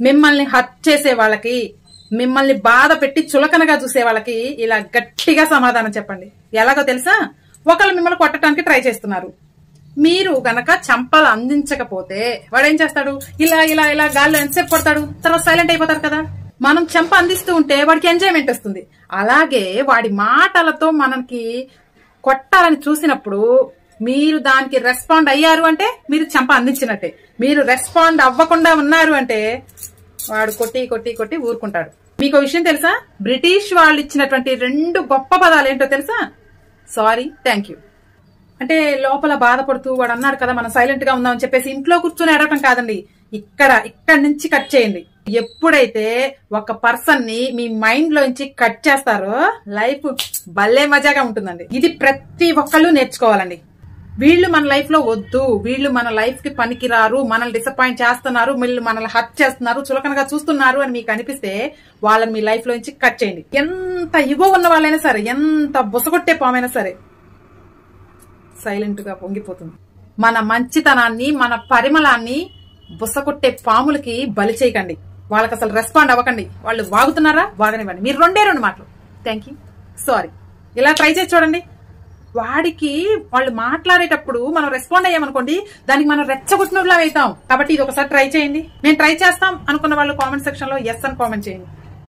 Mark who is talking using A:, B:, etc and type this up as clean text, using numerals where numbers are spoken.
A: మిమ్మల్ని హర్ట్ చేసే వాళ్ళకి, మిమ్మల్ని బాధ పెట్టి చులకనగా చూసే వాళ్ళకి ఇలా గట్టిగా సమాధానం చెప్పండి. ఎలాగో తెలుసా? ఒకళ్ళు మిమ్మల్ని కొట్టడానికి ట్రై చేస్తున్నారు. మీరు గనక చంపలు అందించకపోతే వాడు ఏం చేస్తాడు? ఇలా ఇలా ఇలా గాల్లో ఎంతసేపు కొడతాడు, తర్వాత సైలెంట్ అయిపోతారు కదా. మనం చెంప అందిస్తూ ఉంటే వాడికి ఎంజాయ్మెంట్ వస్తుంది. అలాగే వాడి మాటలతో మనకి కొట్టాలని చూసినప్పుడు మీరు దానికి రెస్పాండ్ అయ్యారు అంటే మీరు చెంప అందించినట్టే. మీరు రెస్పాండ్ అవ్వకుండా ఉన్నారు అంటే వాడు కొట్టి కొట్టి కొట్టి ఊరుకుంటాడు. మీకు విషయం తెలుసా? బ్రిటిష్ వాళ్ళు ఇచ్చినటువంటి 2 గొప్ప పదాలు ఏంటో తెలుసా? Sorry, thank you. అంటే లోపల బాధపడుతూ వాడు అన్నాడు కదా మనం సైలెంట్ గా ఉందామని చెప్పేసి ఇంట్లో కూర్చొని అడగటం కాదండి. ఇక్కడి నుంచి కట్ చేయండి. ఎప్పుడైతే ఒక పర్సన్ ని మీ మైండ్ లోంచి కట్ చేస్తారో లైఫ్ భలే మజాగా ఉంటుందండి. ఇది ప్రతి ఒక్కళ్ళు నేర్చుకోవాలండి. వీళ్ళు మన లైఫ్ లో వద్దు, వీళ్ళు మన లైఫ్ కి పనికిరారు, మనల్ని డిసప్పాయింట్ చేస్తున్నారు, వీళ్ళు మనల్ని హర్ట్ చేస్తున్నారు, చులకనగా చూస్తున్నారు అని మీకు అనిపిస్తే వాళ్ళని మీ లైఫ్ లోంచి కట్ చేయండి. ఎంత ఇగో ఉన్న వాళ్ళైనా సరే, ఎంత బుసగొట్టే పామైనా సరే సైలెంట్ గా పొంగిపోతుంది. మన మంచితనాన్ని, మన పరిమళాన్ని బుసగొట్టే పాములకి బలి చేయకండి. వాళ్ళకి అసలు రెస్పాండ్ అవ్వకండి. వాళ్ళు వాగుతున్నారా, వాగనివ్వండి. మీరు 2 మాటలు థ్యాంక్ యూ, సారీ ఇలా ట్రై చేసి చూడండి. వాడికి వాళ్ళు మాట్లాడేటప్పుడు మనం రెస్పాండ్ అయ్యామనుకోండి, దానికి మనం రెచ్చగొట్టినట్లా అవుతాం. కాబట్టి ఇది ఒకసారి ట్రై చేయండి. నేను ట్రై చేస్తాం అనుకున్న వాళ్ళు కామెంట్ సెక్షన్ లో ఎస్ అని కామెంట్ చేయండి.